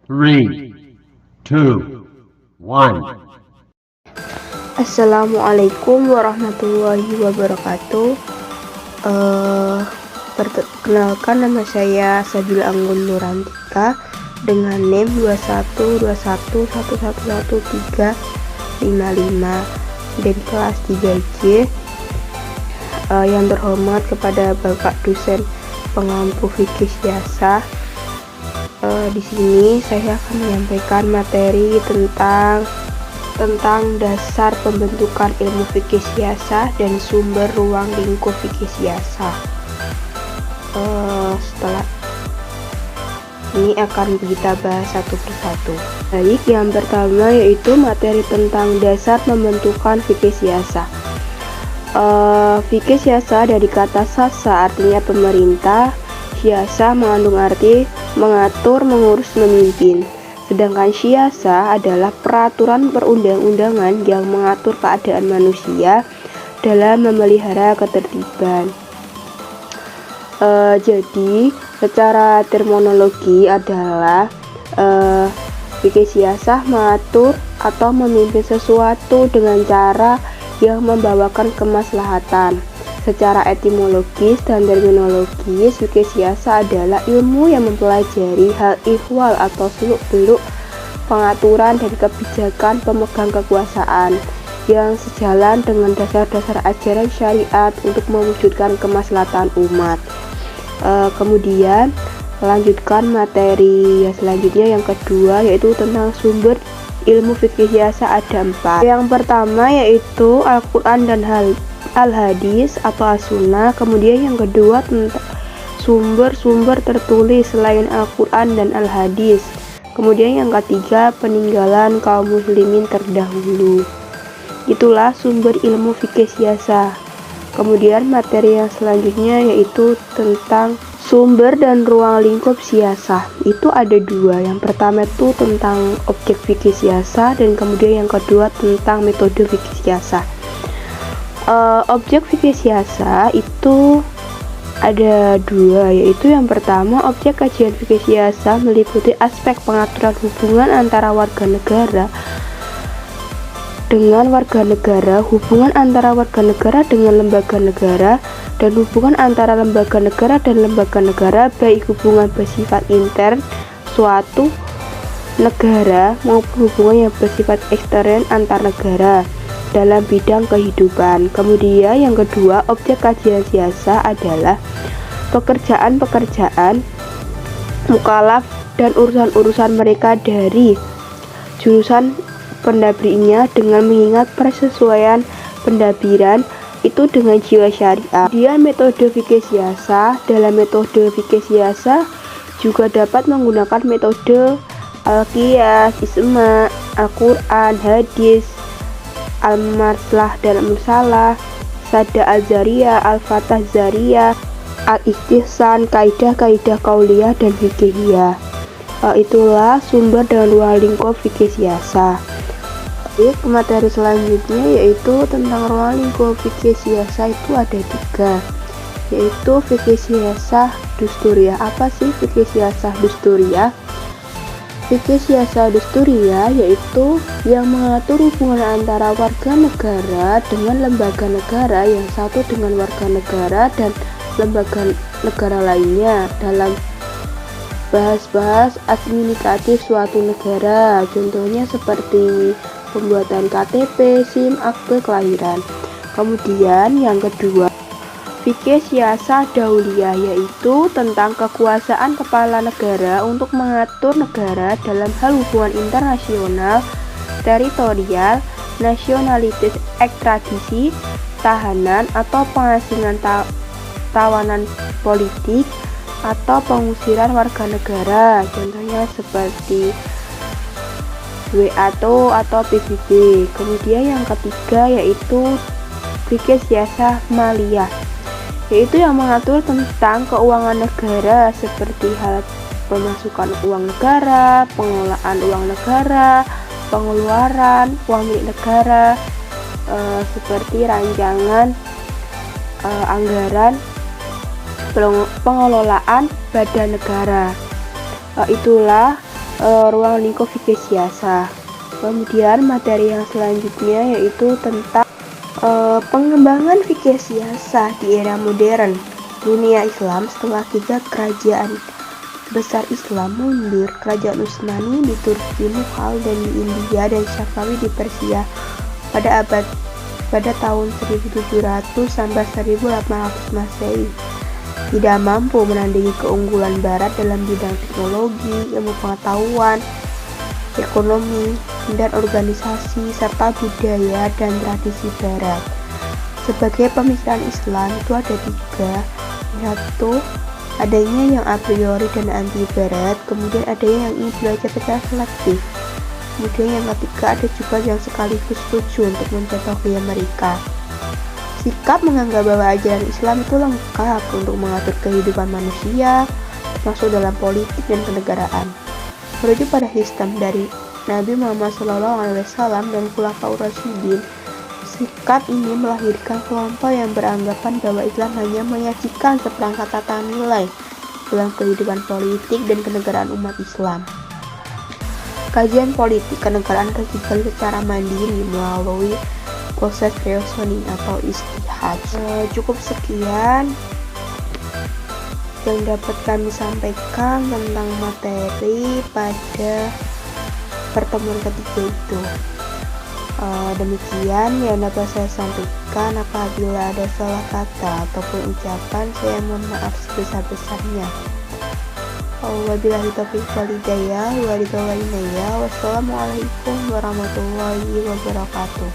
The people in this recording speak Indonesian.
Three, two, one. Assalamualaikum warahmatullahi wabarakatuh. Perkenalkan, nama saya Sabila Anggun Nurantika dengan NIM 2121111355 dari kelas 3J. Yang terhormat kepada Bapak Dosen Pengampu Fikih Siasah. Di sini saya akan menyampaikan materi tentang dasar pembentukan ilmu fikih siasah dan sumber ruang lingkup fikih siasah. Setelah ini akan kita bahas satu persatu. Baik, yang pertama yaitu materi tentang dasar pembentukan fikih siasah. Fikih siasah dari kata sasa, artinya pemerintah. Siasah mengandung arti mengatur, mengurus, memimpin. Sedangkan siasah adalah peraturan perundang-undangan yang mengatur keadaan manusia dalam memelihara ketertiban. Jadi secara terminologi adalah fikih siasah mengatur atau memimpin sesuatu dengan cara yang membawakan kemaslahatan. Secara etimologis dan terminologis, fikih siasah adalah ilmu yang mempelajari hal ihwal atau seluk-beluk pengaturan dan kebijakan pemegang kekuasaan yang sejalan dengan dasar-dasar ajaran syariat untuk mewujudkan kemaslahatan umat. Kemudian melanjutkan materi yang selanjutnya, yang kedua yaitu tentang sumber ilmu fikih siasah. Ada 4. Yang pertama yaitu Al-Quran dan Al-Hadis atau As-Sunnah. Kemudian yang kedua tentang sumber-sumber tertulis selain Al-Quran dan Al-Hadis. Kemudian yang ketiga peninggalan kaum muslimin terdahulu. Itulah sumber ilmu fikih siasah. Kemudian materi yang selanjutnya yaitu tentang sumber dan ruang lingkup siasah. Itu ada 2. Yang pertama itu tentang objek fikih siasah dan kemudian yang kedua tentang metode fikih siasah. Objek fikih siasah itu ada 2, yaitu yang pertama objek kajian fikih siasah meliputi aspek pengaturan hubungan antara warga negara dengan warga negara, hubungan antara warga negara dengan lembaga negara, dan hubungan antara lembaga negara dan lembaga negara, baik hubungan bersifat intern suatu negara maupun hubungan yang bersifat ekstern antar negara dalam bidang kehidupan. Kemudian yang kedua, objek kajian siasah adalah pekerjaan-pekerjaan mukallaf dan urusan-urusan mereka dari jurusan pendabirnya dengan mengingat persesuaian pendabiran itu dengan jiwa syariah. Kemudian metode fikih siasah. Dalam metode fikih siasah juga dapat menggunakan metode al-qiyas, isma, Al-Quran, hadis, al-marslah dan al-mursalah, sada al-zariyah, al-fatah zariyah, al-istihsan, kaidah-kaidah qauliyah dan fikihiyah. Itulah sumber dan ruang lingkup fikih siasah. Materi selanjutnya yaitu tentang ruang lingkup fikih siasah. Itu ada 3, yaitu fikih siasah dusturiyah. Apa sih fikih siasah dusturiyah? Fikih siasah dusturiyah yaitu yang mengatur hubungan antara warga negara dengan lembaga negara, yang satu dengan warga negara dan lembaga negara lainnya dalam bahas administratif suatu negara. Contohnya seperti pembuatan KTP, SIM, akte kelahiran. Kemudian yang kedua, fikih siasah dauliyah, yaitu tentang kekuasaan kepala negara untuk mengatur negara dalam hal hubungan internasional, teritorial, nasionalitas, ekstradisi, tahanan atau pengasingan tawanan politik, atau pengusiran warga negara. Contohnya seperti WATO atau PBB. Kemudian yang ketiga yaitu fikih siasah maliyah, yaitu yang mengatur tentang keuangan negara seperti hal pemasukan uang negara, pengelolaan uang negara, pengeluaran uang milik negara, seperti rancangan anggaran pengelolaan badan negara. Itulah ruang lingkup fikih siasah. Kemudian materi yang selanjutnya yaitu tentang pengembangan fikih siasah di era modern. Dunia Islam setelah 3 kerajaan besar Islam mundur, kerajaan Utsmani di Turki, Mughal dan di India, dan Safawi di Persia pada tahun 1700 sampai 1800 Masehi tidak mampu menandingi keunggulan Barat dalam bidang teknologi, ilmu pengetahuan, ekonomi, dan organisasi, serta budaya dan tradisi Barat. Sebagai pemikiran Islam itu ada 3. Satu, adanya yang a priori dan anti Barat, kemudian adanya yang ingin belajar secara selektif, kemudian yang ketiga ada juga yang sekaligus setuju untuk mencontohi mereka. Sikap menganggap bahwa ajaran Islam itu lengkap untuk mengatur kehidupan manusia, termasuk dalam politik dan kenegaraan, merujuk pada sistem dari Nabi Muhammad SAW dan Khulafaur Rasyidin. Sikap ini melahirkan kelompok yang beranggapan bahwa Islam hanya menyajikan seperangkat tata nilai dalam kehidupan politik dan kenegaraan umat Islam. Kajian politik kenegaraan terjadi secara mandiri melalui proses reasoning atau istihad. Cukup sekian yang dapat kami sampaikan tentang materi pada pertemuan ketiga itu. Demikian yang dapat saya sampaikan. Apabila ada salah kata ataupun ucapan, saya mohon maaf sebesar-besarnya. Wabillahi taufiq wal hidayah. Wassalamualaikum warahmatullahi wabarakatuh.